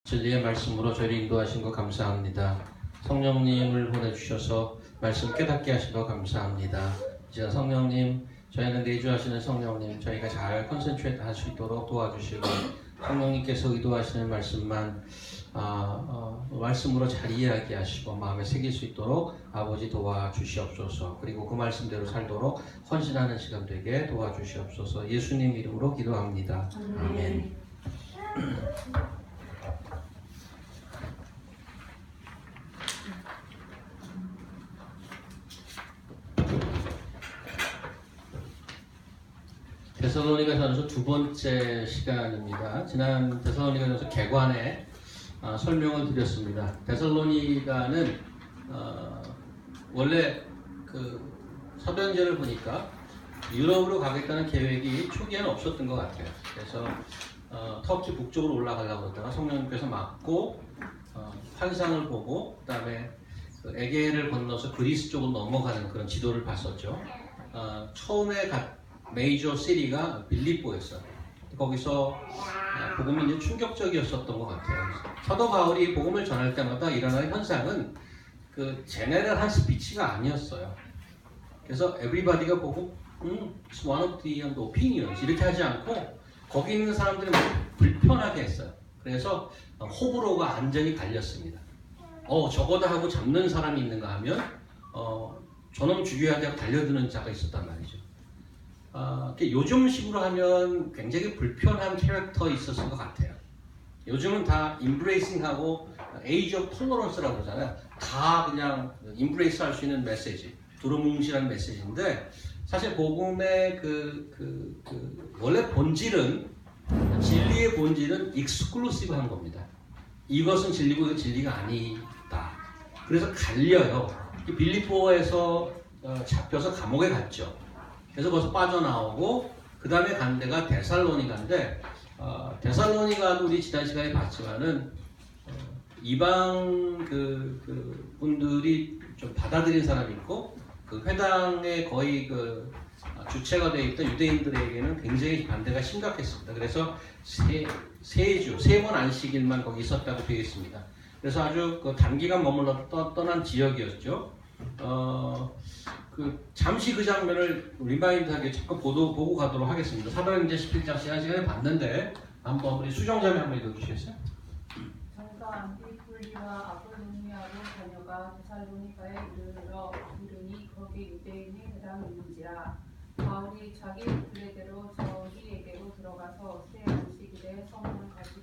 진리의 말씀으로 저희를 인도하신 거 감사합니다. 성령님을 보내주셔서 말씀 깨닫게 하신 거 감사합니다. 이제 성령님, 저희는 내주하시는 성령님, 저희가 잘 컨센트레이트 할 수 있도록 도와주시고, 성령님께서 의도하시는 말씀만 말씀으로 잘 이해하게 하시고 마음에 새길 수 있도록 아버지 도와주시옵소서. 그리고 그 말씀대로 살도록 헌신하는 시간 되게 도와주시옵소서. 예수님 이름으로 기도합니다. 아멘. 데살로니가전서 두 번째 시간입니다. 지난 데살로니가전서 개관에 설명을 드렸습니다. 데살로니가는 원래 그 사도행전을 보니까 유럽으로 가겠다는 계획이 초기에는 없었던 것 같아요. 그래서 터키 북쪽으로 올라가려고 그러다가 성령님께서 막고 환상을 보고 그다음에 그 에게를 건너서 그리스 쪽으로 넘어가는 그런 지도를 봤었죠. 처음에 메이저 시리가 빌립보였어요. 거기서 복음이 이제 충격적이었었던 것 같아요. 사도 바울이 복음을 전할 때마다 일어나는 현상은 그 제네럴한 스피치가 아니었어요. 그래서 everybody가 보고 it's one of the opinions 이렇게 하지 않고 거기 있는 사람들이 불편하게 했어요. 그래서 호불호가 완전히 갈렸습니다. 저거다 하고 잡는 사람이 있는가 하면 저놈 죽여야 되고 달려드는 자가 있었단 말이죠. 요즘식으로 하면 굉장히 불편한 캐릭터 있었을 것 같아요. 요즘은 다 인브레이싱하고 에이지 오브 톨러런스라고 그러잖아요. 다 그냥 인브레이스 할 수 있는 메시지, 두루뭉실한 메시지인데 사실 복음의 원래 본질은 진리의 본질은 익스클루시브한 겁니다. 이것은 진리고 이건 진리가 아니다. 그래서 갈려요. 빌립보에서 잡혀서 감옥에 갔죠. 그래서 거기서 빠져나오고 그 다음에 간 데가 데살로니가인데 데살로니가도 우리 지난 시간에 봤지만은 이방 분들이 좀 받아들인 사람이 있고 그 회당에 거의 주체가 되어 있던 유대인들에게는 굉장히 반대가 심각했습니다. 그래서 세 번 안식일만 거기 있었다고 되어 있습니다. 그래서 아주 단기간 머물러 떠난 지역이었죠. 잠시 그 장면을 리마인드하게 잠깐 보고 가도록 하겠습니다. 사도행전 11장 지난 시간에 봤는데 한번 우리 수정자매 한번 읽어주시겠어요? 정사 암피폴리와 아볼로니아로 다녀가 데살로니가에 이르니 거기 유대인의 회당이 있는지라. 바울이 자기 분례대로 저희에게로 들어가서 새 안식일에 성문을 가지고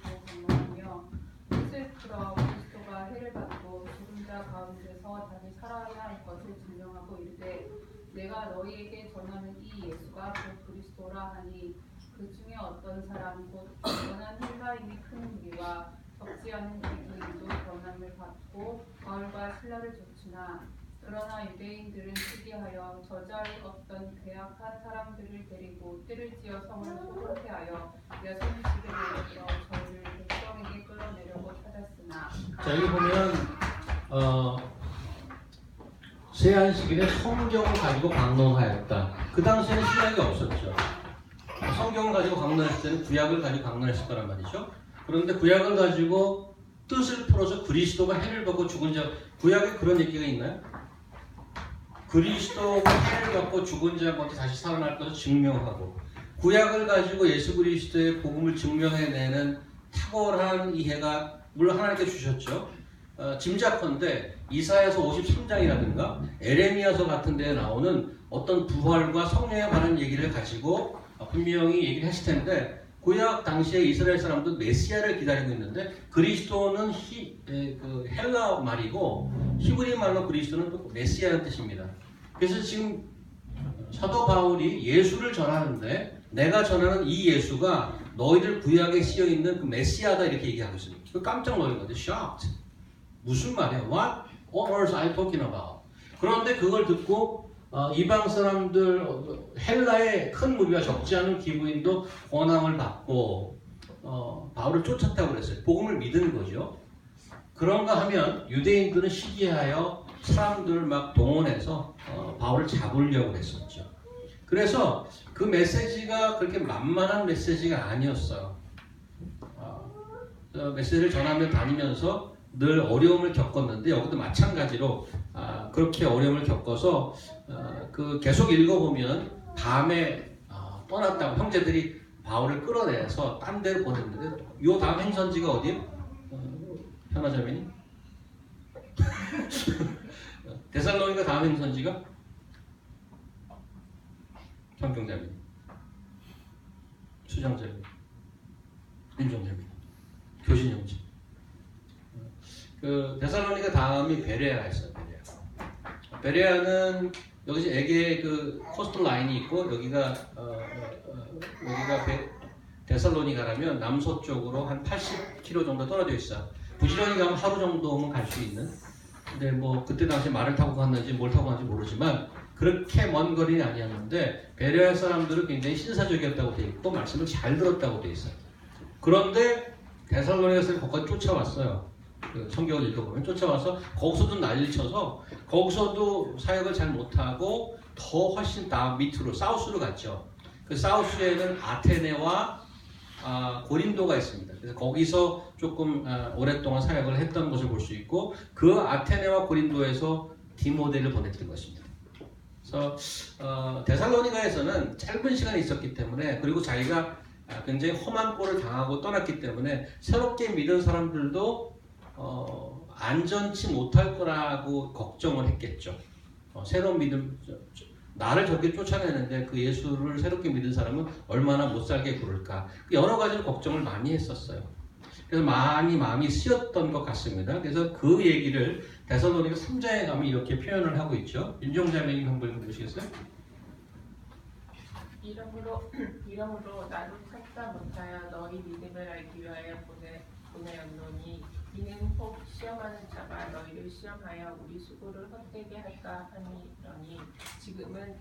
방문하며 뜻을 풀어 그리스도가 해를 받고 죽은 자 가운데서 다시 살아야 할 것을 증명하고 이르되 내가 너희에게 전하는 이 예수가 곧 그리스도라 하니 그 중에 어떤 사람 곧 원한 헬라인의 큰 무리와 적지 않은 유대인도 변함을 받고 바울과 실라를 쫓으나 그러나 유대인들은 시기하여 저자의 어떤 괴악한 사람들을 데리고 뜰을 지어 성을 소동케하여 여성식을 내려 저희를 백성에게 끌어내려고 찾았으나. 자, 여기 보면 새 안식일에 성경을 가지고 강론하였다. 그 당시에는 신약이 없었죠. 성경을 가지고 강론했을 때는 구약을 가지고 강론했을 거란 말이죠. 그런데 구약을 가지고 뜻을 풀어서 그리스도가 해를 받고 죽은 자, 구약에 그런 얘기가 있나요? 그리스도가 해를 받고 죽은 자 가운데 다시 살아날 것을 증명하고 구약을 가지고 예수 그리스도의 복음을 증명해내는 탁월한 이해가 물론 하나님께 주셨죠. 짐작컨대 이사야서 53장이라든가 에레미야서 같은 데에 나오는 어떤 부활과 성령에 관한 얘기를 가지고 분명히 얘기를 했을 텐데 구약 당시에 이스라엘 사람도 메시아를 기다리고 있는데 그리스도는 헬라 말이고 히브리 말로 그리스도는 또 메시아라는 뜻입니다. 그래서 지금 사도 바울이 예수를 전하는데 내가 전하는 이 예수가 너희들 구약에 쓰여 있는 그 메시아다 이렇게 얘기하고 있습니다. 깜짝 놀란 거죠. shocked. 무슨 말이야? What on earth are you talking about? 그런데 그걸 듣고 이방 사람들 헬라의 큰 무리와 적지 않은 기부인도 권함을 받고 바울을 쫓았다고 그랬어요. 복음을 믿은 거죠. 그런가 하면 유대인들은 시기하여 사람들을 막 동원해서 바울을 잡으려고 했었죠. 그래서 그 메시지가 그렇게 만만한 메시지가 아니었어요. 메시지를 전하며 다니면서 늘 어려움을 겪었는데 여기도 마찬가지로 그렇게 어려움을 겪어서 그 계속 읽어보면 밤에 떠났다고 형제들이 바울을 끌어내서 딴 데로 보냈는데 요 다음 행선지가 어디예요? 현아자매님? 데살로니가 다음 행선지가? 성경자매님, 수정자매님, 윤정자매님, 교신 형제. 그 데살로니가 다음이 베레아였어요. 베레아는 여기 에게 그 코스트 라인이 있고 여기가 데살로니가라면 남서쪽으로 한 80km 정도 떨어져 있어. 부지런히 가면 하루 정도면 갈 수 있는. 근데 뭐 그때 당시 말을 타고 갔는지 뭘 타고 갔는지 모르지만 그렇게 먼 거리는 아니었는데 베레아 사람들은 굉장히 신사적이었다고 돼 있고 말씀을 잘 들었다고 돼 있어요. 그런데 데살로니가에서 거기까지 쫓아왔어요. 그 성경을 읽어보면 쫓아와서 거기서도 난리를 쳐서 거기서도 사역을 잘 못하고 더 훨씬 밑으로 사우스로 갔죠. 그 사우스에는 아테네와 고린도가 있습니다. 그래서 거기서 조금 오랫동안 사역을 했던 것을 볼 수 있고 그 아테네와 고린도에서 디모데를 보냈던 것입니다. 그래서 데살로니가에서는 짧은 시간이 있었기 때문에 그리고 자기가 굉장히 험한 꼴을 당하고 떠났기 때문에 새롭게 믿은 사람들도 안전치 못할 거라고 걱정을 했겠죠. 새로운 믿음, 나를 저렇게 쫓아내는데 그 예수를 새롭게 믿은 사람은 얼마나 못 살게 굴을까. 여러 가지 걱정을 많이 했었어요. 그래서 많이 마음이 쓰였던 것 같습니다. 그래서 그 얘기를 데살로니가 3장에 가면 이렇게 표현을 하고 있죠. 윤정자매님 한번 읽어보시겠어요? 이러므로 나도 찾다 못하여 너희 믿음을 알기 위하여 보내었노니 이는 혹 시험하는 자가 너희를 시험하여 우리 수고를 헛되게 할까 함이러니 지금은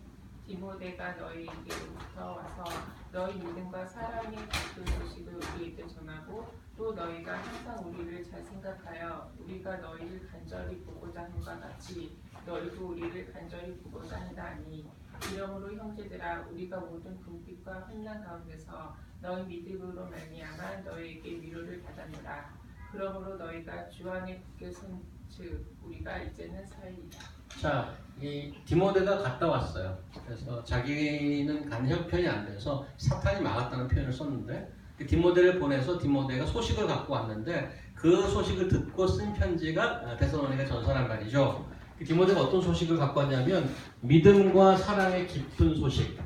디모데가 너희에게로부터 와서 너희 믿음과 사랑의 기쁜 소식을 우리에게 전하고 또 너희가 항상 우리를 잘 생각하여 우리가 너희를 간절히 보고자 함과 같이 너희도 우리를 간절히 보고자 한다니 이러므로 형제들아 우리가 모든 궁핍과 환난 가운데서 너희 믿음으로 말미암아 너희에게 위로를 받았노라. 그러므로 너희가 주 안에 굳게 선즉 우리가 이제는 살리라. 자, 이 디모데가 갔다 왔어요. 그래서 자기는 간 형편이 안 돼서 사탄이 막았다는 표현을 썼는데 디모데를 보내서 디모데가 소식을 갖고 왔는데 그 소식을 듣고 쓴 편지가 데살로니가 전서란 말이죠. 디모데가 어떤 소식을 갖고 왔냐면 믿음과 사랑의 깊은 소식.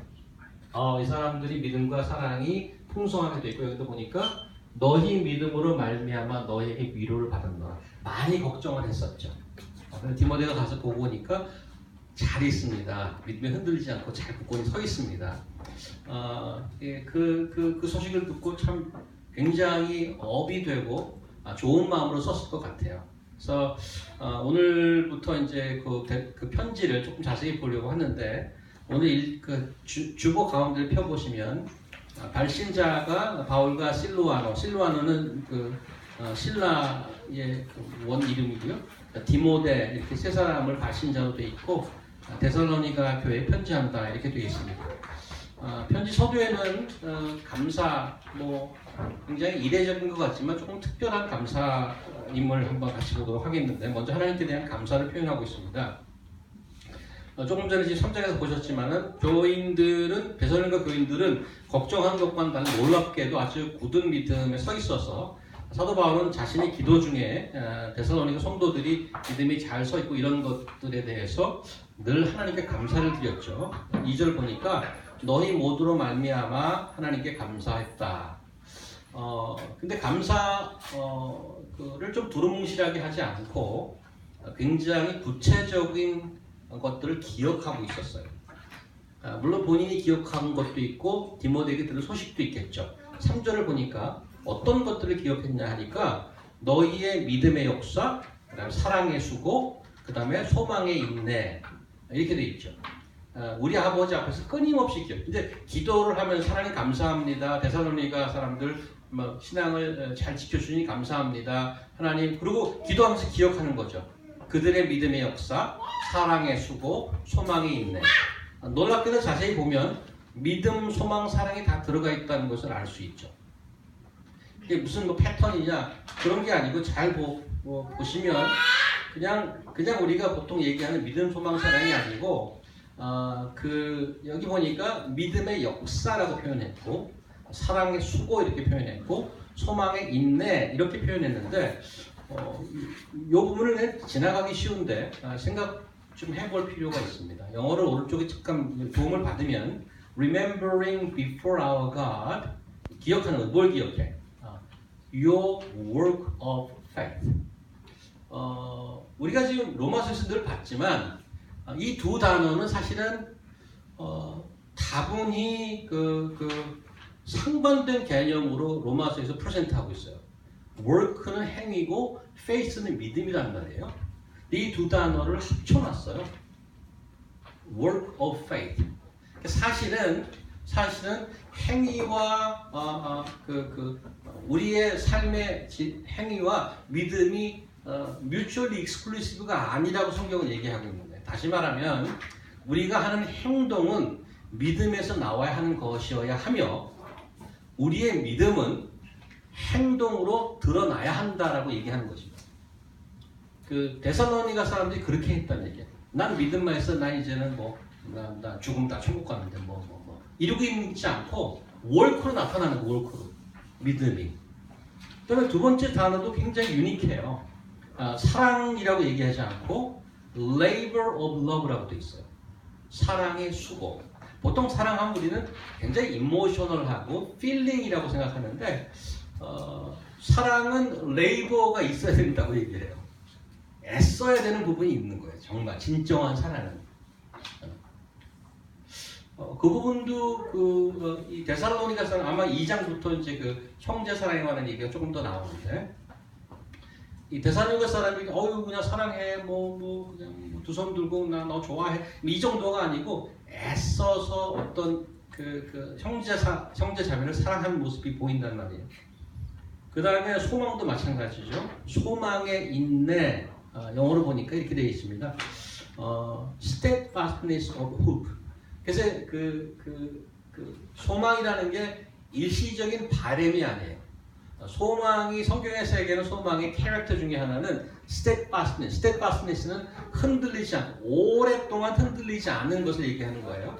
이 사람들이 믿음과 사랑이 풍성하게 돼 있고 여기도 보니까 너희 믿음으로 말미암아 너희에게 위로를 받았노라. 많이 걱정을 했었죠. 디모데가 가서 보고 오니까 잘 있습니다. 믿음에 흔들리지 않고 잘 굳건히 서 있습니다. 그 소식을 듣고 참 굉장히 업이 되고 좋은 마음으로 썼을 것 같아요. 그래서 오늘부터 이제 그 편지를 조금 자세히 보려고 하는데 오늘 주보 가운데를 펴보시면 발신자가 바울과 실루아노는 신라의 원 이름이고요. 디모데 이렇게 세 사람을 발신자로 되어 있고 데살로니가 교회에 편지한다 이렇게 되어 있습니다. 편지 서두에는 감사 굉장히 이례적인 것 같지만 조금 특별한 감사임을 한번 같이 보도록 하겠는데 먼저 하나님께 대한 감사를 표현하고 있습니다. 조금 전에 지금 3장에서 보셨지만은 데살로니가 교인들은 걱정한 것과는 달리 놀랍게도 아주 굳은 믿음에 서 있어서 사도 바울은 자신이 기도 중에 데살로니가 성도들이 믿음이 잘 서 있고 이런 것들에 대해서 늘 하나님께 감사를 드렸죠. 2절 보니까 너희 모두로 말미암아 하나님께 감사했다. 근데 감사를 좀 두루뭉실하게 하지 않고 굉장히 구체적인 것들을 기억하고 있었어요. 물론 본인이 기억한 것도 있고 디모데에게 들은 소식도 있겠죠. 3절을 보니까 어떤 것들을 기억했냐 하니까 너희의 믿음의 역사, 그 다음에 사랑의 수고, 그 다음에 소망의 인내 이렇게 돼 있죠. 우리 아버지 앞에서 끊임없이 근데 기도를 하면 하나님 감사합니다. 데살로니가 사람들 신앙을 잘 지켜주니 감사합니다. 하나님 그리고 기도하면서 기억하는 거죠. 그들의 믿음의 역사, 사랑의 수고, 소망의 인내. 놀랍게도 자세히 보면 믿음, 소망, 사랑이 다 들어가 있다는 것을 알 수 있죠. 이게 무슨 뭐 패턴이냐 그런 게 아니고 잘 보시면 그냥 우리가 보통 얘기하는 믿음, 소망, 사랑이 아니고 여기 보니까 믿음의 역사라고 표현했고 사랑의 수고 이렇게 표현했고 소망의 인내 이렇게 표현했는데 이 부분은 지나가기 쉬운데 생각 좀 해볼 필요가 있습니다. 영어를 오른쪽에 잠깐 도움을 받으면 remembering before our God 기억하는 건 뭘 기억해? Your work of faith. 우리가 지금 로마서에서 늘 봤지만 이 두 단어는 사실은 다분히 상반된 개념으로 로마서에서 프레젠트하고 있어요. work는 행위고 faith는 믿음이란 말이에요. 이 두 단어를 합쳐놨어요. work of faith. 사실은 행위와 우리의 삶의 행위와 믿음이 mutually exclusive가 아니라고 성경은 얘기하고 있는데 다시 말하면 우리가 하는 행동은 믿음에서 나와야 하는 것이어야 하며 우리의 믿음은 행동으로 드러나야 한다라고 얘기하는 것입니다. 데살로니가 사람들이 그렇게 했다는 얘기예요. 난 믿음만 있어. 나 이제는 나 죽으면 다 천국 가는데 이러고 있지 않고 월크로 나타나는 거, 월크로 믿음이. 그다음에 두 번째 단어도 굉장히 유니크해요. 사랑이라고 얘기하지 않고 labor of love라고 돼 있어요. 사랑의 수고. 보통 사랑하면 우리는 굉장히 이모셔널하고 feeling이라고 생각하는데 사랑은 레이버가 있어야 된다고 얘기해요. 애써야 되는 부분이 있는 거예요. 정말 진정한 사랑은. 그 부분도 이 데살로니가서는 아마 2장부터 이제 형제 사랑에 관한 얘기가 조금 더 나오는데 이 데살로니가 사람이 그냥 사랑해 그냥 두 손 들고 나 너 좋아해 이 정도가 아니고 애써서 어떤 형제 자매를 사랑하는 모습이 보인단 말이에요. 그 다음에 소망도 마찬가지죠. 소망의 인내 영어로 보니까 이렇게 되어 있습니다. steadfastness of hope. 그래서 소망이라는 게 일시적인 바램이 아니에요. 소망이 성경의 세계는 소망의 캐릭터 중에 하나는 steadfastness. steadfastness는 흔들리지 않고 오랫동안 흔들리지 않는 것을 얘기하는 거예요.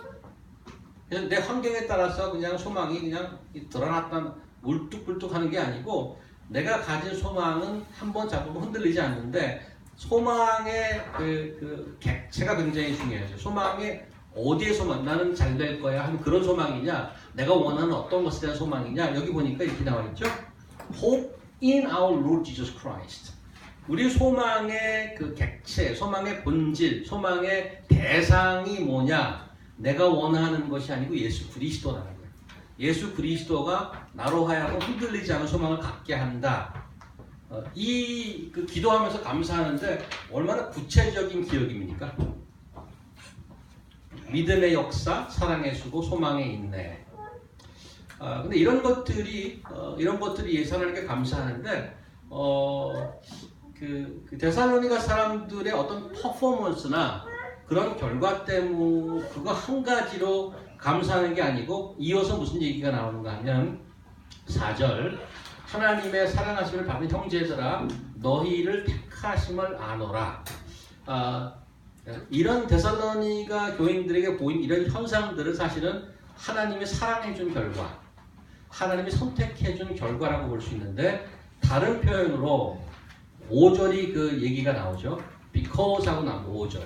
그래서 내 환경에 따라서 그냥 소망이 그냥 드러났다 울뚝불뚝하는 게 아니고 내가 가진 소망은 한번 잡으면 흔들리지 않는데 소망의 객체가 굉장히 중요하죠. 소망의 어디에 소망? 나는 잘 될 거야 하는 그런 소망이냐? 내가 원하는 어떤 것에 대한 소망이냐? 여기 보니까 이렇게 나와 있죠. Hope in our Lord Jesus Christ. 우리 소망의 객체, 소망의 본질, 소망의 대상이 뭐냐? 내가 원하는 것이 아니고 예수 그리스도라는 거예요. 예수 그리스도가 나로 하여금 흔들리지 않은 소망을 갖게 한다. 기도하면서 감사하는데 얼마나 구체적인 기억입니까? 믿음의 역사, 사랑의 수고, 소망의 인내. 근데 이런 것들이 예산하니까 감사하는데 데살로니가 사람들의 어떤 퍼포먼스나 그런 결과 때문에 그거 한 가지로 감사하는 게 아니고 이어서 무슨 얘기가 나오는가 하면 4절 하나님의 사랑하심을 받은 형제들아 너희를 택하심을 아노라. 이런 데살로니가 교인들에게 보인 이런 현상들은 사실은 하나님이 사랑해준 결과, 하나님이 선택해준 결과라고 볼 수 있는데 다른 표현으로 5절이 얘기가 나오죠. Because하고 나오고 5절.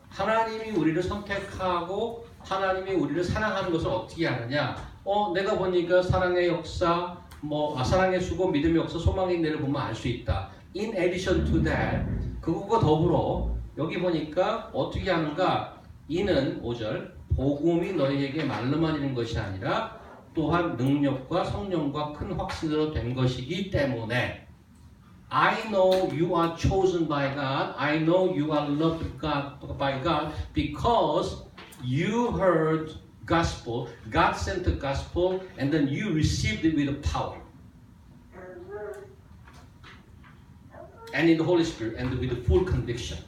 하나님이 우리를 선택하고 하나님이 우리를 사랑하는 것을 어떻게 하느냐? 내가 보니까 사랑의 역사, 사랑의 수고, 믿음의 역사, 소망의 인내를 보면 알 수 있다. In addition to that, 그것과 더불어 여기 보니까 어떻게 하는가? 이는 5절 복음이 너희에게 말로만 있는 것이 아니라 또한 능력과 성령과 큰 확신으로 된 것이기 때문에 I know you are chosen by God. I know you are loved by God because you heard gospel, God sent the gospel, and then you received it with power. And in the Holy Spirit, and with full conviction.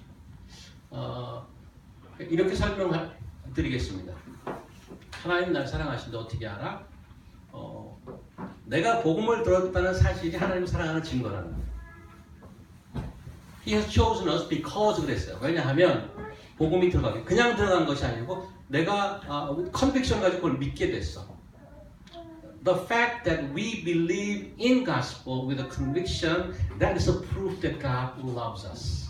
이렇게 설명드리겠습니다. 하나님 날 사랑하신다 어떻게 알아? 내가 복음을 들었다는 사실이 하나님을 사랑하는 증거라는 거예요. He has chosen us because 그랬어요. 왜냐하면 복음이 들어가게 그냥 들어간 것이 아니고 내가 컨빅션 가지고 그걸 믿게 됐어. The fact that we believe in gospel with a conviction, that is a proof that God loves us.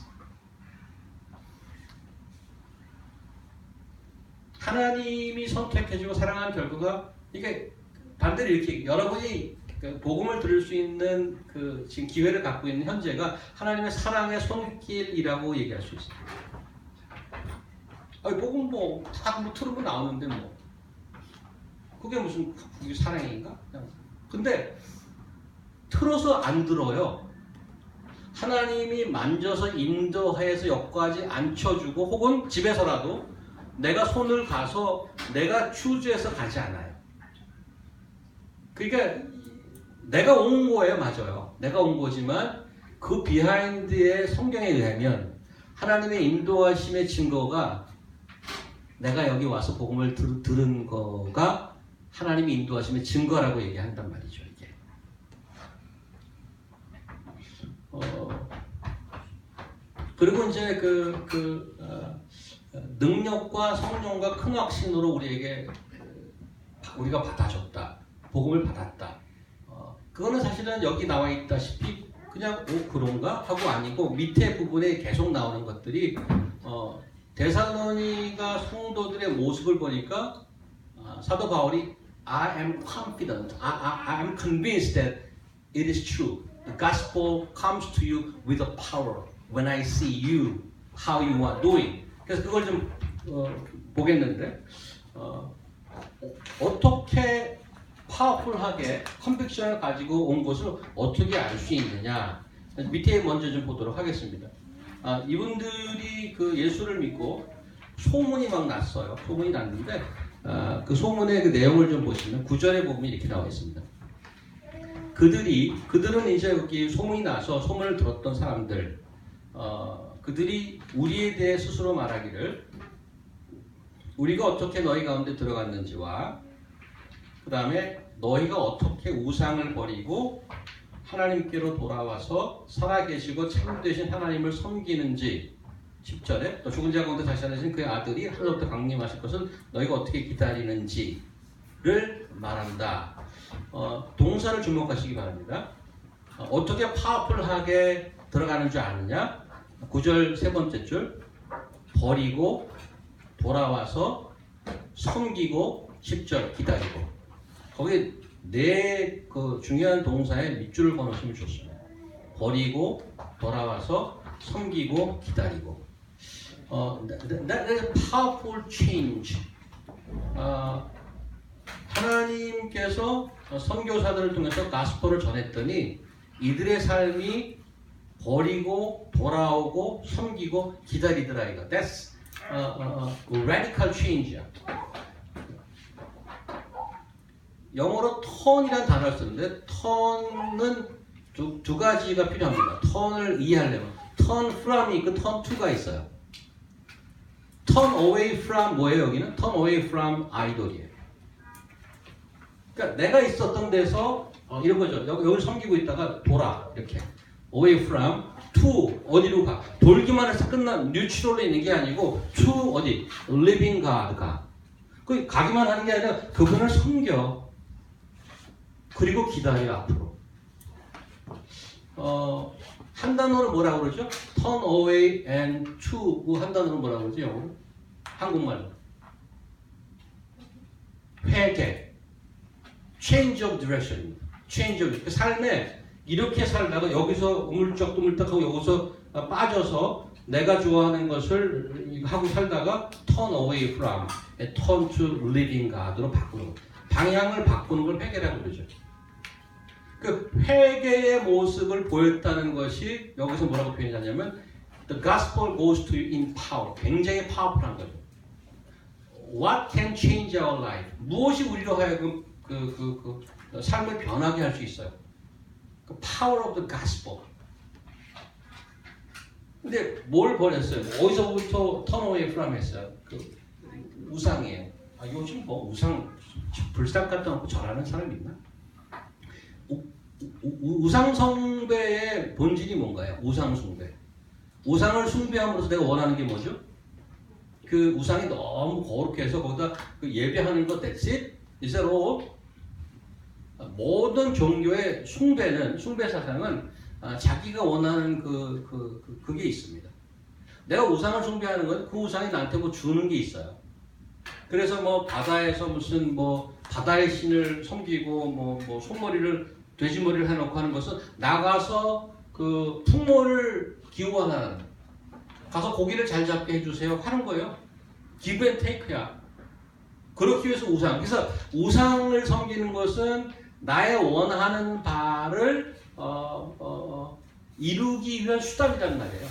하나님이 선택해주고 사랑한 결과가 이게 반대로 이렇게 여러분이 복음을 들을 수 있는 그 지금 기회를 갖고 있는 현재가 하나님의 사랑의 손길이라고 얘기할 수 있어요. 아니, 복음 다 틀으면 나오는데 그게 무슨 그게 사랑인가? 근데 틀어서 안 들어요. 하나님이 만져서 인도해서 여기까지 앉혀주고 혹은 집에서라도 내가 손을 가서 내가 추주해서 가지 않아요. 그러니까 내가 온 거예요. 맞아요. 내가 온 거지만 그 비하인드의 성경에 의하면 하나님의 인도하심의 증거가 내가 여기 와서 복음을 들은 거가 하나님이 인도하심의 증거라고 얘기한단 말이죠. 이게. 그리고 이제 능력과 성령과 큰 확신으로 우리가 받아줬다. 복음을 받았다. 그거는 사실은 여기 나와 있다시피 그냥 그런가 하고 아니고 밑에 부분에 계속 나오는 것들이 데살로니가 성도들의 모습을 보니까 사도 바울이 I am confident, I am convinced that it is true. The gospel comes to you with a power when I see you, how you are doing. 그래서 그걸 좀 보겠는데 어떻게 파워풀하게 컨빅션을 가지고 온 것을 어떻게 알 수 있느냐 밑에 먼저 좀 보도록 하겠습니다. 이분들이 그 예수를 믿고 소문이 막 났어요. 소문이 났는데 그 소문의 그 내용을 좀 보시면 9절에 보면 이렇게 나와 있습니다. 그들은 이제 여기 소문이 나서 소문을 들었던 사람들 그들이 우리에 대해 스스로 말하기를 우리가 어떻게 너희 가운데 들어갔는지와 그 다음에 너희가 어떻게 우상을 버리고 하나님께로 돌아와서 살아계시고 참되신 하나님을 섬기는지 10절에 또 죽은 자 가운데 다시 살아나신 그의 아들이 하늘로부터 강림하실 것을 너희가 어떻게 기다리는지를 말한다. 동사를 주목하시기 바랍니다. 어떻게 파워풀하게 들어가는 줄 아느냐? 9절 세 번째 줄 버리고 돌아와서 섬기고 10절 기다리고 거기 네 그 중요한 동사에 밑줄을 그어놓으시면 좋습니다. 버리고 돌아와서 섬기고 기다리고 that is a powerful change. 하나님께서 선교사들을 통해서 가스펠을 전했더니 이들의 삶이 버리고 돌아오고 섬기고 기다리더라 이거. That's radical change야. 영어로 turn이라는 단어를 쓰는데 turn은 두 가지가 필요합니다. turn을 이해하려면 turn from이 있고 turn to가 있어요. turn away from 뭐예요 여기는? turn away from idol이에요. 그러니까 내가 있었던 데서 이런 거죠. 여기 섬기고 있다가 돌아 이렇게 away from to 어디로 가? 돌기만 해서 끝난 뉴트럴로 있는 게 아니고 to 어디? living God 가. 그 가기만 하는 게 아니라 그분을 섬겨. 그리고 기다려 앞으로. 한 단어로 뭐라고 그러죠? turn away and to 한 단어로 뭐라고 그러죠? 영어로? 한국말로. 회개. change of direction. change of 그 삶에 이렇게 살다가 여기서 우물쩍우물쩍하고 여기서 빠져서 내가 좋아하는 것을 하고 살다가 turn away from, turn to living God으로 바꾸는 거. 방향을 바꾸는 걸 회개라고 그러죠. 그 회개의 모습을 보였다는 것이 여기서 뭐라고 표현하냐면 the gospel goes to you in power. 굉장히 파워풀한 거죠. What can change our life? 무엇이 우리로 하여금 그 삶을 변하게 할 수 있어요? 그 power of the gospel. 근데 뭘 버렸어요? 어디서부터 turn away from 했어요? 그 우상이에요. 요즘 뭐 우상 불상 갖다 놓고 절하는 사람 있나? 우상 숭배의 본질이 뭔가요? 우상 숭배. 우상을 숭배함으로써 내가 원하는 게 뭐죠? 그 우상이 너무 거룩해 해서 거기다 그 예배하는 것 that's it? Is that all? 모든 종교의 숭배 사상은 자기가 원하는 그게 있습니다. 내가 우상을 숭배하는 건 그 우상이 나한테 뭐 주는 게 있어요. 그래서 뭐 바다에서 무슨 뭐 바다의 신을 섬기고 뭐 손머리를 돼지머리를 해놓고 하는 것은 나가서 그 풍모를 기원하는, 가서 고기를 잘 잡게 해주세요 하는 거예요. give and take야. 그렇기 위해서 우상. 그래서 우상을 섬기는 것은 나의 원하는 바를 이루기 위한 수단이란 말이에요.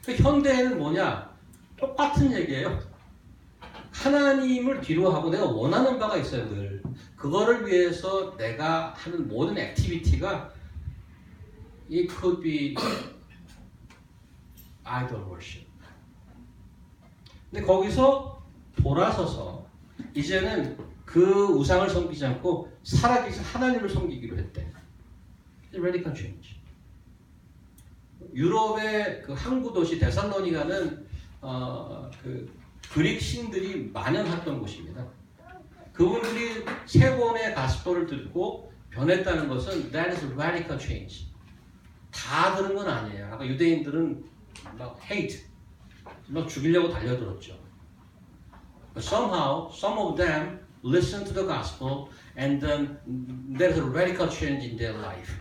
그 현대에는 뭐냐? 똑같은 얘기예요. 하나님을 뒤로 하고 내가 원하는 바가 있어요, 늘. 그거를 위해서 내가 하는 모든 액티비티가 it could be idol worship. 근데 거기서 돌아서서 이제는 그 우상을 섬기지 않고 살아계신 하나님을 섬기기로 했대. Radical change. 유럽의 그 항구 도시 데살로니가는 그 그릭 신들이 만연했던 곳입니다. 그분들이 세 번의 가스펠을 듣고 변했다는 것은 that is a radical change. 다 들은 건 아니에요. 아까 유대인들은 막 hate, 막 죽이려고 달려들었죠. But somehow, some of them listened to the gospel and then there's a radical change in their life.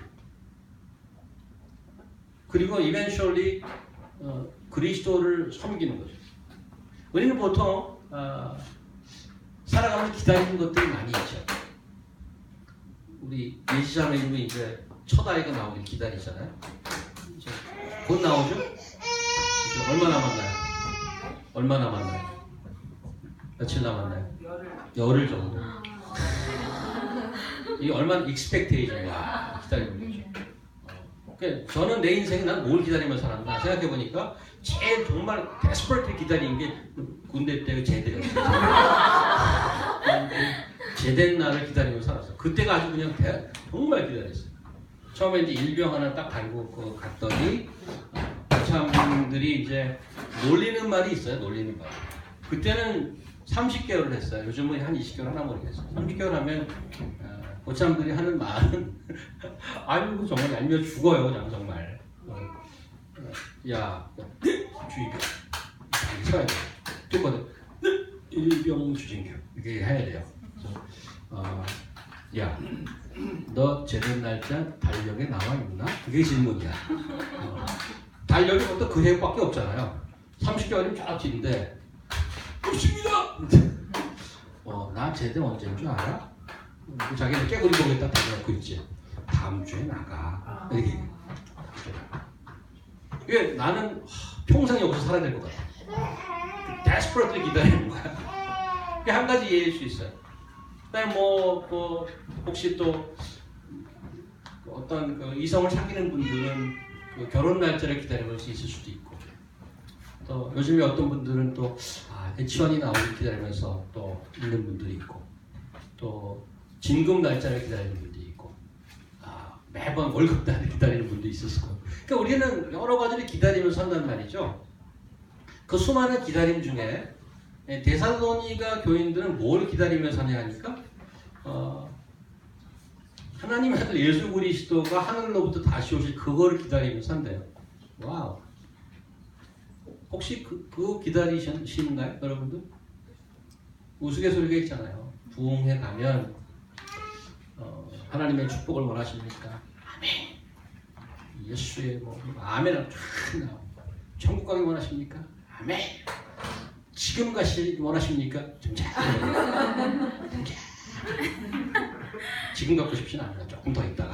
그리고 eventually 그리스도를 섬기는 거죠. 우리는 보통 살아가면서 기다리는 것들이 많이 있죠. 우리 예지자매님은 이제 첫 아이가 나오길 기다리잖아요. 이제 곧 나오죠? 이제 얼마 남았나요? 얼마 남았나요? 며칠 남았나요? 열흘 정도. 이게 얼마나 익스펙테이션이야. 기다리는 거죠. 그러니까 저는 내 인생에 난 뭘 기다리며 살았나 생각해보니까 제일 정말 데스퍼레이트 기다린 게 군대 때 제대였어요. 제된 날을 기다리며 살았어. 그때가 아주 그냥 정말 기다렸어요. 처음에 이제 일병 하나 딱 달고 갔더니 참들이 이제 놀리는 말이 있어요. 놀리는 말. 그때는 30개월을 했어요. 요즘은 한 20개월 하나 모르겠어요. 30개월 하면 고참들이 하는 말은 아이고 정말 얄미워 죽어요. 그냥 정말. 야 주의교 쳐야 돼. 듣거든. 일병 주진교 이렇게 해야 돼요. 야 너 제대 날짜 달력에 나와 있나? 그게 질문이야. 달력이 보통 그 해밖에 없잖아요. 30개월이면 쫙 뒤인데 없습니다. 나 제대 언제인 줄 알아? 자기는 깨구리 보겠다 달려놓고 있지. 다음 주에 나가. 이렇게. 이게 나는 평생 여기서 살아야 될 것 같아. desperately 기다리는 거야. 그게 한 가지 이해할 수 있어요. 그다음에 혹시 또 어떤 그 이성을 사귀는 분들은 그 결혼 날짜를 기다리면서 있을 수도 있고, 또 요즘에 어떤 분들은 또 H1이 나오길 기다리면서 또 있는 분들이 있고, 또 진급 날짜를 기다리는 분들이 있고, 매번 월급 날을 기다리는 분도 있었을 거예요. 그러니까 우리는 여러 가지를 기다리면서 산단 말이죠. 그 수많은 기다림 중에 데살로니가 교인들은 뭘 기다리면서 사냐 하니까 하나님의 아들 예수 그리스도가 하늘로부터 다시 오실 그거를 기다리면서 산대요. 와우. 혹시 그거 기다리시는가요, 여러분들? 우스갯소리가 있잖아요. 부흥회 가면 하나님의 축복을 원하십니까? 아멘. 예수의 아멘은 쫙 나오고. 천국 가기 원하십니까? 아멘. 지금 가시기 원하십니까? 좀 지금 갖고 싶지는 않아요. 조금 더 있다가.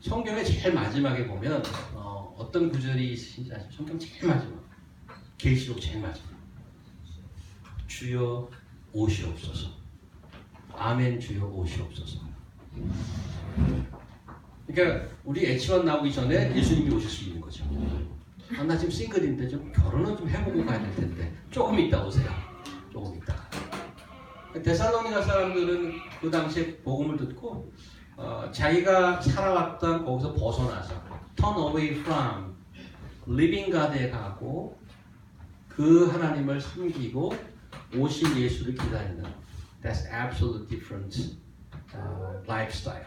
성경의 제일 마지막에 보면 어떤 구절이 있으신지 아시죠? 성경 제일 마지막. 계시록 제일 마지막. 주여 오시옵소서. 아멘 주여 오시옵소서. 그러니까 우리 H1 나오기 전에 예수님이 오실 수 있는 거죠. 나 지금 싱글인데 좀 결혼은 좀 해보고 가야 될 텐데 조금 있다 오세요. 조금 있다가. 데살로니가 사람들은 그 당시에 복음을 듣고 자기가 살아왔던 거기서 벗어나서 turn away from living God에 가고 그 하나님을 섬기고 오신 예수를 기다리는 that's absolutely different lifestyle.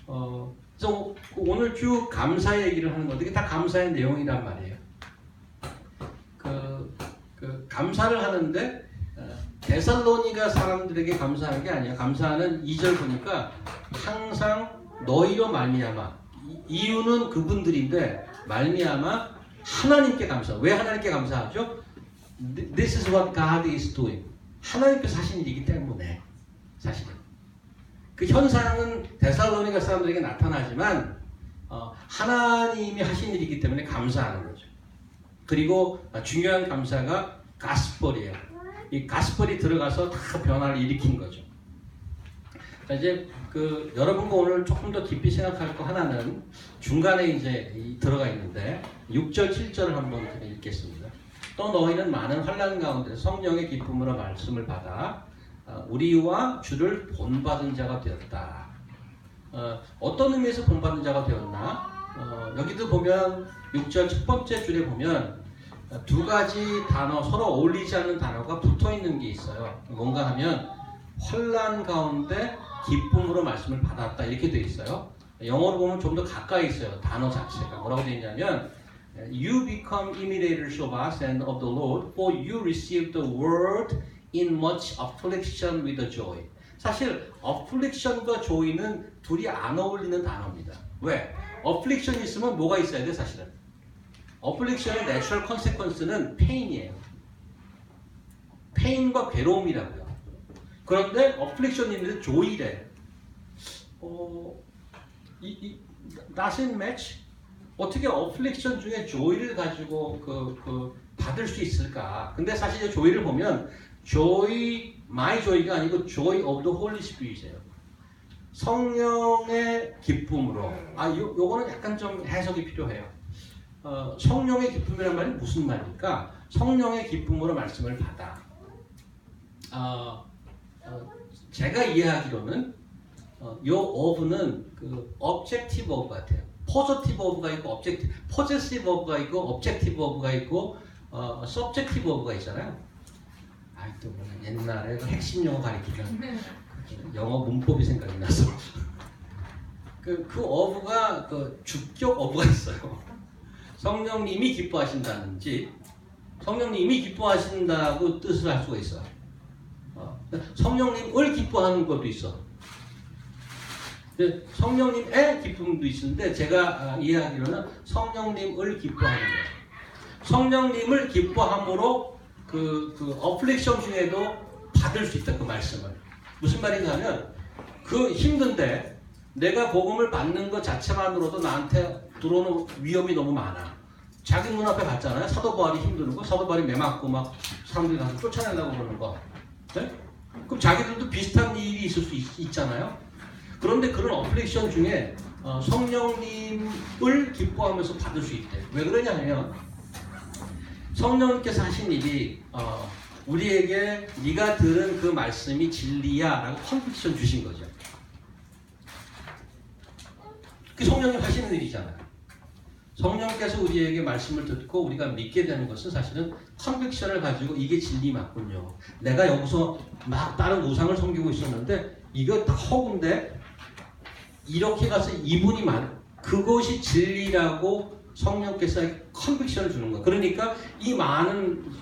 그래서 오늘 쭉 감사 얘기를 하는 건데 이게 다 감사의 내용이란 말이에요. 그 감사를 하는데 데살로니가 사람들에게 감사하는 게 아니야. 감사는 2절 보니까 항상 너희로 말미암아 이유는 그분들인데 말미암아 하나님께 감사. 왜 하나님께 감사하죠? This is what God is doing. 하나님께서 하신 일이기 때문에 사실은 그 현상은 데살로니가 사람들에게 나타나지만 하나님이 하신 일이기 때문에 감사하는 거죠. 그리고 중요한 감사가 가스펠이에요. 이 가스펠이 들어가서 다 변화를 일으킨 거죠. 자, 이제 여러분과 오늘 조금 더 깊이 생각할 거 하나는 중간에 이제 들어가 있는데 6절 7절을 한번 읽겠습니다. 또 너희는 많은 환난 가운데 성령의 기쁨으로 말씀을 받아 우리와 주를 본받은 자가 되었다. 어떤 의미에서 본받은 자가 되었나? 여기도 보면 6절 첫 번째 줄에 보면 두 가지 단어 서로 어울리지 않는 단어가 붙어 있는 게 있어요. 뭔가 하면 환난 가운데 기쁨으로 말씀을 받았다 이렇게 돼 있어요. 영어로 보면 좀 더 가까이 있어요. 단어 자체가 뭐라고 돼 있냐면 You become imitators of us and of the Lord, for you received the word in much affliction with a joy. 사실 affliction과 joy는 둘이 안 어울리는 단어입니다. 왜? affliction 있으면 뭐가 있어야 돼 사실은? affliction의 natural consequence는 pain이에요. pain과 괴로움이라고요. 그런데 affliction이 있는데 joy래. doesn't match? 어떻게 affliction 중에 joy를 가지고 받을 수 있을까? 근데 사실 joy를 보면 joy, my joy가 아니고 joy of the Holy Spirit이에요. 성령의 기쁨으로. 요거는 약간 좀 해석이 필요해요. 성령의 기쁨이란 말이 무슨 말입니까? 성령의 기쁨으로 말씀을 받아. 제가 이해하기로는 요 of는 objective of 같아요. positive of가 있고 possessive of가 있고 objective of가 있고 subjective of가 있잖아요. 또 옛날에 핵심 영어 가르치던 영어 문법이 생각이 나서 그 of가 주격 of가 있어요. 성령님이 기뻐하신다든지 성령님이 기뻐하신다고 뜻을 할 수가 있어요. 성령님을 기뻐하는 것도 있어. 성령님의 기쁨도 있는데 제가 이해하기로는 성령님을 기뻐하는 거예요. 성령님을 기뻐함으로 어플릭션 중에도 받을 수 있다 그 말씀을. 무슨 말인가 하면 힘든데 내가 복음을 받는 것 자체만으로도 나한테 들어오는 위험이 너무 많아. 자기 눈앞에 봤잖아요. 사도 바울이 힘드는 거, 사도 바울이 매 맞고 막 사람들이 가서 쫓아내려고 그러는 거. 네? 그럼 자기들도 비슷한 일이 있을 수 있잖아요. 그런데 그런 어플릭션 중에 성령님을 기뻐하면서 받을 수 있대. 왜 그러냐 하면 성령님께서 하신 일이 우리에게 네가 들은 그 말씀이 진리야 라고 컨빅션 주신 거죠. 그 성령님 하시는 일이잖아요. 성령께서 우리에게 말씀을 듣고 우리가 믿게 되는 것은 사실은 컨빅션을 가지고 이게 진리 맞군요. 내가 여기서 막 다른 우상을 섬기고 있었는데 이거 다 허구인데 이렇게 가서 이분이 그것이 진리라고 성령께서 컨빅션을 주는 거예요. 그러니까 이 많은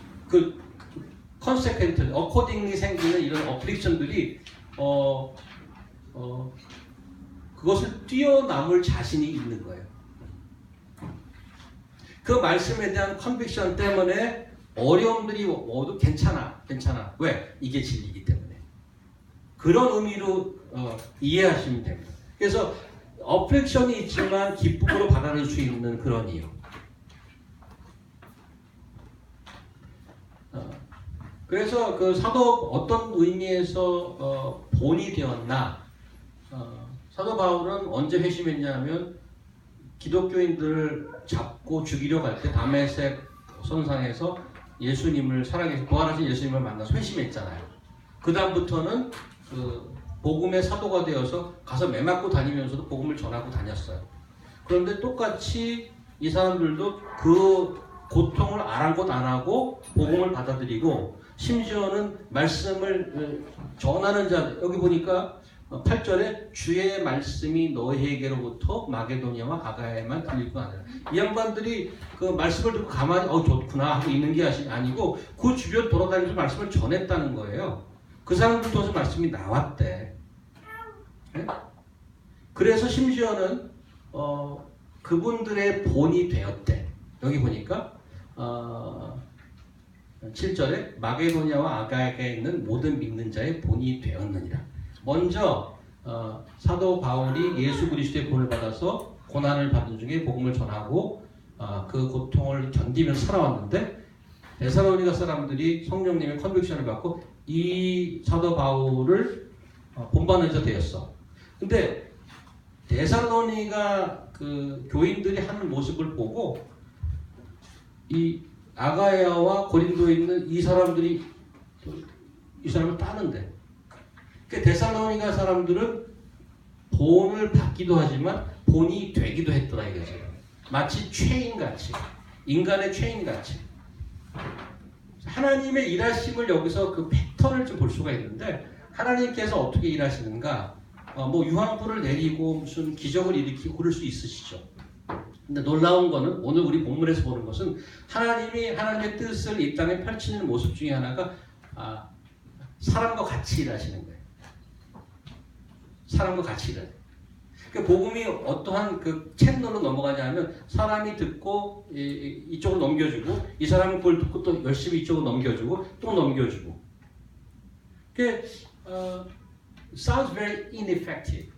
컨세퀀트, 어코딩이 생기는 이런 어플릭션들이 그것을 뛰어넘을 자신이 있는 거예요. 그 말씀에 대한 컨빅션 때문에 어려움들이 모두 괜찮아. 왜? 이게 진리이기 때문에. 그런 의미로 이해하시면 됩니다. 그래서 어플릭션이 있지만 기쁨으로 받아들일 수 있는 그런 이유. 그래서 사도 어떤 의미에서 본이 되었나? 사도 바울은 언제 회심했냐면 기독교인들을 잡고 죽이려고 할 때 다메섹 선상에서 예수님을 살아계신 부활하신 예수님을 만나서 회심했잖아요. 그 다음부터는 그 복음의 사도가 되어서 가서 매 맞고 다니면서도 복음을 전하고 다녔어요. 그런데 똑같이 이 사람들도 그 고통을 아랑곳 안 하고 복음을 받아들이고 심지어는 말씀을 전하는 자, 여기 보니까 8절에 주의 말씀이 너희에게로부터 마게도니아와 아가야에만 들리고 하느라. 이 양반들이 그 말씀을 듣고 가만히 좋구나 하고 있는 게 아니고 그 주변 돌아다니면서 말씀을 전했다는 거예요. 그 사람들 통해서 말씀이 나왔대. 네? 그래서 심지어는 그분들의 본이 되었대. 여기 보니까 7절에 마게도니아와 아가야에 있는 모든 믿는 자의 본이 되었느니라. 먼저 사도 바울이 예수 그리스도의 본을 받아서 고난을 받은 중에 복음을 전하고 그 고통을 견디면서 살아왔는데 데살로니가 사람들이 성령님의 컨빅션을 받고 이 사도 바울을 본받는 자 되었어. 근데 데살로니가 그 교인들이 하는 모습을 보고 이 아가야와 고린도에 있는 이 사람들이 이 사람을 따는데 데살로니가 사람들은 본을 받기도 하지만 본이 되기도 했더라 이거죠. 마치 죄인같이, 인간의 죄인같이. 하나님의 일하심을 여기서 그 패턴을 좀 볼 수가 있는데 하나님께서 어떻게 일하시는가? 뭐 유황불을 내리고 무슨 기적을 일으키고 그럴 수 있으시죠. 근데 놀라운 거는 오늘 우리 본문에서 보는 것은 하나님이 하나님의 뜻을 이 땅에 펼치는 모습 중에 하나가 사람과 같이 일하시는 거예요. 사람과 같이 일하는. 그러니까 복음이 어떠한 그 채널로 넘어가냐면 사람이 듣고 이쪽으로 넘겨주고 이 사람은 그걸 듣고 또 열심히 이쪽으로 넘겨주고 또 넘겨주고. 그게 sounds very ineffective.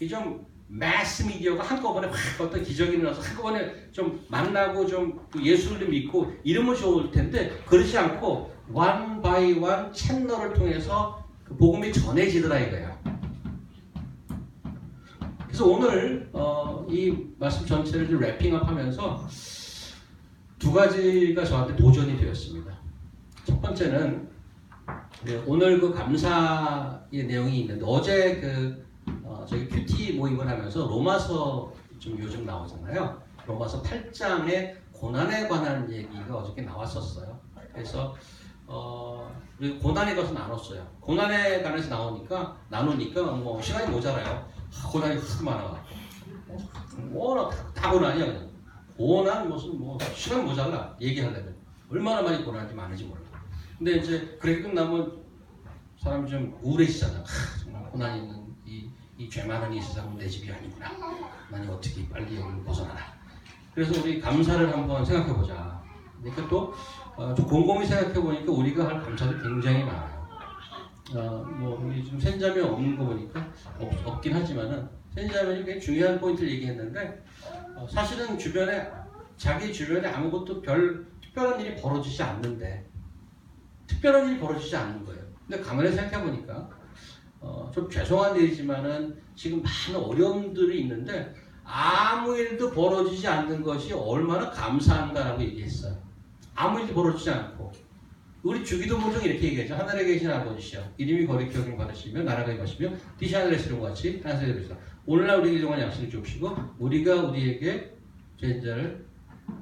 이 좀 마스 미디어가 한꺼번에 확 어떤 기적이 일어나서 한꺼번에 좀 만나고 좀 예수를 믿고 이러면 좋을 텐데 그렇지 않고 one by one 채널을 통해서 그 복음이 전해지더라 이거야. 그래서 오늘 이 말씀 전체를 좀 래핑업하면서 두 가지가 저한테 도전이 되었습니다. 첫 번째는 오늘 그 감사의 내용이 있는데 어제 저희 큐티 모임을 하면서 로마서 좀 요즘 나오잖아요. 로마서 8장의 고난에 관한 얘기가 어저께 나왔었어요. 그래서 우리 고난에 관해서 나눴어요. 고난에 관해서 나누니까 뭐 시간이 모자라요. 고난이 하도 많아가지고 워낙 다 고난이야 그냥. 고난 무슨 뭐 시간 모자라 얘기하려면 얼마나 많이 고난이 많은지 몰라. 근데 이제 그렇게 끝나면 사람이 좀 우울해지잖아. 정말 고난이 있는 이 죄 많은 이 세상은 내 집이 아니구나. 나는 어떻게 빨리 여기를 벗어나라. 그래서 우리 감사를 한번 생각해보자. 그러니까 또 좀 곰곰이 생각해보니까 우리가 할 감사도 굉장히 많아요. 뭐 우리 지금 센자매 없는 거 보니까 없긴 하지만은 센자매이 굉장히 중요한 포인트를 얘기했는데 사실은 자기 주변에 아무것도 별 특별한 일이 벌어지지 않는데 특별한 일이 벌어지지 않는 거예요. 근데 가만히 생각해보니까 좀 죄송한 일이지만은 지금 많은 어려움들이 있는데 아무 일도 벌어지지 않는 것이 얼마나 감사한가라고 얘기했어요. 아무 일도 벌어지지 않고 우리 주기도문 중에 이렇게 얘기하죠. 하늘에 계신 아버지시여 이름이 거룩히 여김 받으시며 나라가 임하시며 뜻이 하늘에 시는 것 같이 땅에서 이루시다. 오늘날 우리에게 정한 약속을 주옵시고 우리가 우리에게 죄인자를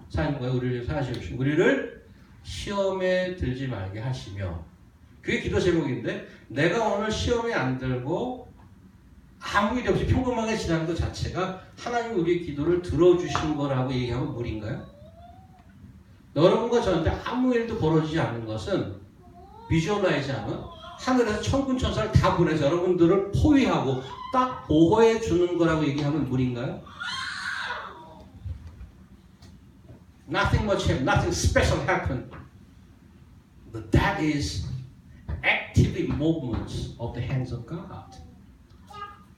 사하는 거에 우리를 사하시옵 주시고 우리를 시험에 들지 말게 하시며 그게 기도 제목인데 내가 오늘 시험에 안 들고 아무 일이 없이 평범하게 지나는 것 자체가 하나님이 우리의 기도를 들어주신 거라고 얘기하면 무리인가요? 여러분과 저한테 아무 일도 벌어지지 않는 것은 비주얼라이즈하면 하늘에서 천군 천사를 다 보내서 여러분들을 포위하고 딱 보호해 주는 거라고 얘기하면 무리인가요? Nothing much happened, nothing special happened. But that is active movements of the hands of God.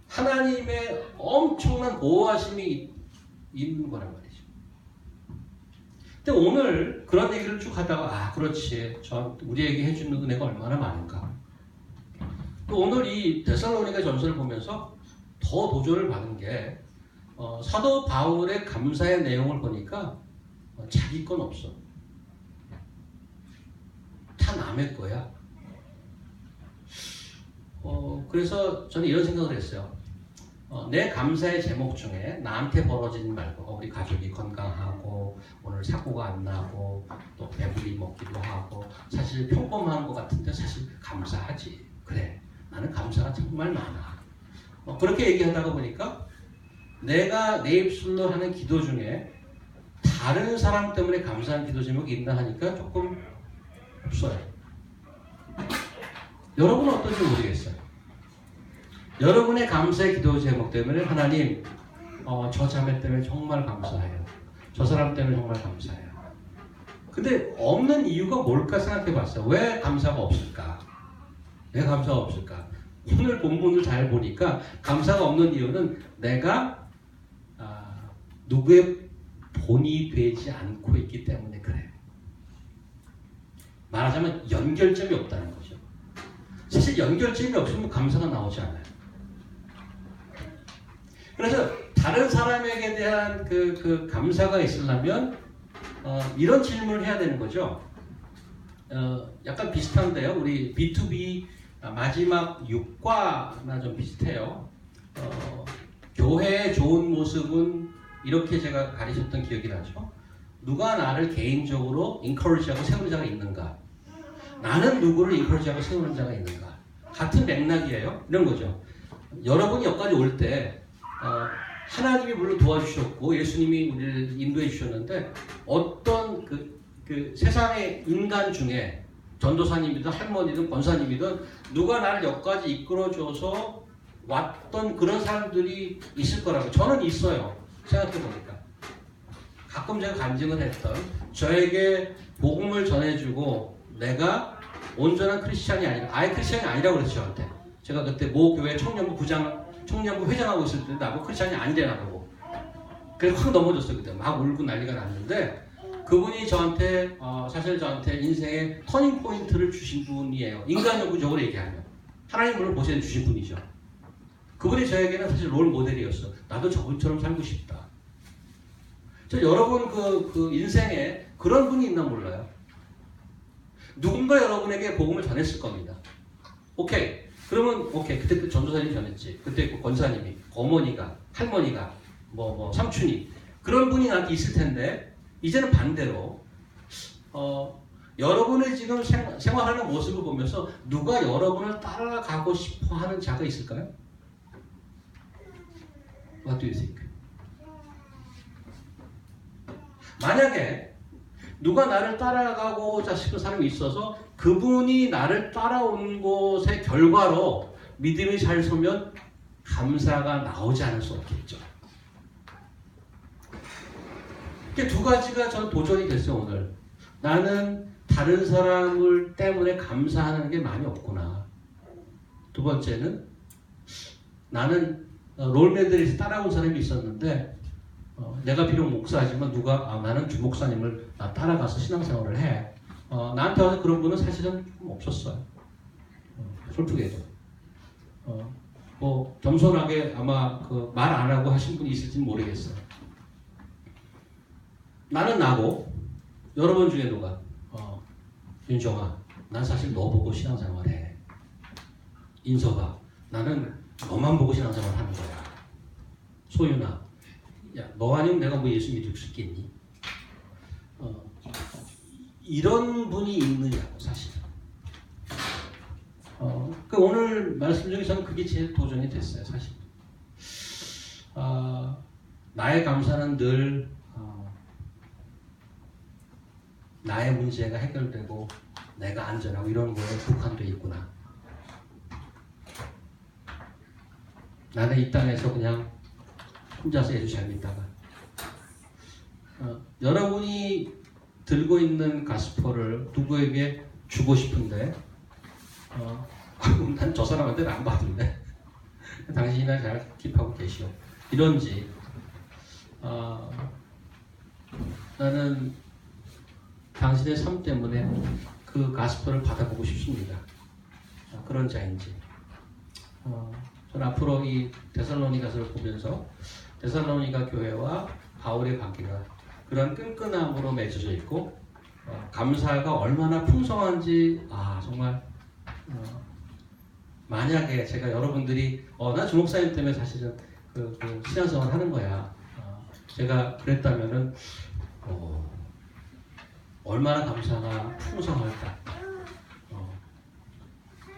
하나님의 엄청난 보호하심이 있는 거란 말이죠. 근데 오늘 그런 얘기를 쭉 하다가 그렇지. 우리에게 해주는 은혜가 얼마나 많은가. 또 오늘 이 데살로니가 전서를 보면서 더 도전을 받은 게 사도 바울의 감사의 내용을 보니까 자기 건 없어. 다 남의 거야. 그래서 저는 이런 생각을 했어요. 내 감사의 제목 중에 나한테 벌어진 말고 우리 가족이 건강하고 오늘 사고가 안 나고 또 배불리 먹기도 하고 사실 평범한 것 같은데 사실 감사하지. 그래, 나는 감사가 정말 많아. 그렇게 얘기하다가 보니까 내가 내 입술로 하는 기도 중에 다른 사람 때문에 감사한 기도 제목이 있나 하니까 조금 없어요. 여러분은 어떤지 모르겠어요. 여러분의 감사의 기도 제목 때문에 하나님 저 자매 때문에 정말 감사해요. 저 사람 때문에 정말 감사해요. 근데 없는 이유가 뭘까 생각해 봤어요. 왜 감사가 없을까? 왜 감사가 없을까? 오늘 본문을 잘 보니까 감사가 없는 이유는 내가 누구의 본이 되지 않고 있기 때문에 그래요. 말하자면 연결점이 없다는 거죠. 사실 연결점이 없으면 감사가 나오지 않아요. 그래서 다른 사람에게 대한 그 감사가 있으려면 이런 질문을 해야 되는 거죠. 약간 비슷한데요. 우리 B2B 마지막 6과나 좀 비슷해요. 교회의 좋은 모습은 이렇게 제가 가르쳤던 기억이 나죠. 누가 나를 개인적으로 encourage하고 세우는 자가 있는가? 나는 누구를 encourage하고 세우는 자가 있는가? 같은 맥락이에요. 이런 거죠. 여러분이 여기까지 올 때 하나님이 물론 도와주셨고 예수님이 우리를 인도해 주셨는데 어떤 그 세상의 인간 중에 전도사님이든 할머니든 권사님이든 누가 나를 여기까지 이끌어줘서 왔던 그런 사람들이 있을 거라고 저는 있어요. 생각해보니까 가끔 제가 간증을 했던 저에게 복음을 전해주고 내가 온전한 크리스찬이 아니라 아예 크리스찬이 아니라고 그랬죠. 저한테 제가 그때 모 교회 청년부 회장하고 있을 때 나보고 크리스찬이 아니래 나보고 그래서 확 넘어졌어요. 그때 막 울고 난리가 났는데 그분이 저한테 사실 저한테 인생의 터닝 포인트를 주신 분이에요. 인간적으로 얘기하면 하나님 물론 보셔야 주신 분이죠. 그분이 저에게는 사실 롤 모델이었어. 나도 저분처럼 살고 싶다. 저 여러분 그 인생에 그런 분이 있나 몰라요. 누군가 여러분에게 복음을 전했을 겁니다. 오케이. 그러면 오케이. 그때 그 전도사님이 전했지. 그때 그 권사님이, 어머니가, 할머니가, 뭐 삼촌이 그런 분이 나한테 있을 텐데 이제는 반대로 여러분의 지금 생활하는 모습을 보면서 누가 여러분을 따라가고 싶어하는 자가 있을까요? What do you think? 만약에 누가 나를 따라가고자 싶은 사람이 있어서 그분이 나를 따라온 것의 결과로 믿음이 잘 서면 감사가 나오지 않을 수 없겠죠. 이게 두 가지가 저는 도전이 됐어요. 오늘 나는 다른 사람을 때문에 감사하는 게 많이 없구나. 두 번째는 나는 롤모델에서 따라온 사람이 있었는데 내가 비록 목사지만 누가 나는 주 목사님을 따라가서 신앙생활을 해. 나한테 와서 그런 분은 사실은 없었어요. 솔직히도. 뭐 겸손하게 아마 그 말 안 하고 하신 분이 있을지는 모르겠어요. 나는 나고 여러분 중에 누가 윤정아 난 사실 너 보고 신앙생활 해. 인서가 나는 너만 보고 신앙생활 하는 거야. 소윤아 야, 너 아니면 내가 뭐 예수 믿을 수 있겠니? 이런 분이 있느냐고 사실. 그 오늘 말씀 중에 저는 그게 제일 도전이 됐어요 사실. 나의 감사는 늘 나의 문제가 해결되고 내가 안전하고 이런 거에 국한되어 있구나. 나는 이 땅에서 그냥 혼자서 예수 잘 믿다가 여러분이 들고 있는 가스퍼를 누구에게 주고 싶은데 난 저 사람한테는 안 받은데 당신이나 잘 킵하고 계시오 이런지 나는 당신의 삶 때문에 그 가스퍼를 받아보고 싶습니다. 그런 자인지 저는 앞으로 이 데살로니가서를 보면서 데살로니가 교회와 바울의 관계가 그런 끈끈함으로 맺어져 있고 감사가 얼마나 풍성한지 정말 만약에 제가 여러분들이 나 주목사님 때문에 사실은 그 신앙생활 하는 거야. 제가 그랬다면은 얼마나 감사가 풍성할까.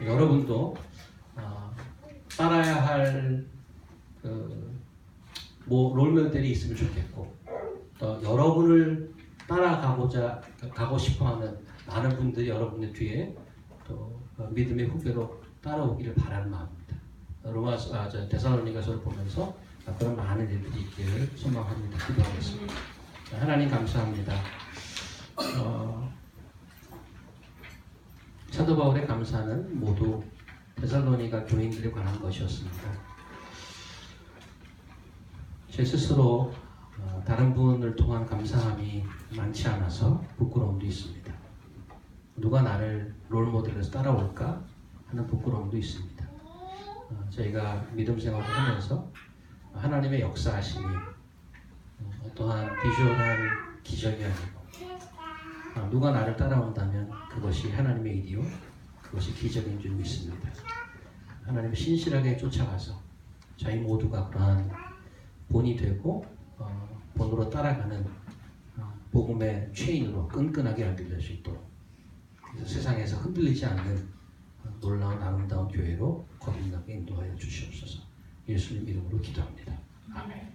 여러분도 따라야 할 롤모델이 있으면 좋겠고 또 여러분을 가고 싶어하는 많은 분들이 여러분의 뒤에 또 믿음의 후배로 따라오기를 바라는 마음입니다. 데살로니가서를 보면서 그런 많은 일들이 있기를 소망합니다. 기도하겠습니다. 하나님 감사합니다. 사도 바울의 감사는 모두 데살로니가 교인들에 관한 것이었습니다. 제 스스로 다른 분을 통한 감사함이 많지 않아서 부끄러움도 있습니다. 누가 나를 롤모델에서 따라올까 하는 부끄러움도 있습니다. 저희가 믿음 생활을 하면서 하나님의 역사하심이 또한 비주얼한 기적이 아니고 누가 나를 따라온다면 그것이 하나님의 일이요 그것이 기적인 줄 믿습니다. 하나님 신실하게 쫓아가서 저희 모두가 그러한 본이 되고 본으로 따라가는 복음의 체인으로 끈끈하게 연결될 수 있도록 세상에서 흔들리지 않는 놀라운 아름다운 교회로 거듭나게 인도하여 주시옵소서. 예수님 이름으로 기도합니다. 아멘.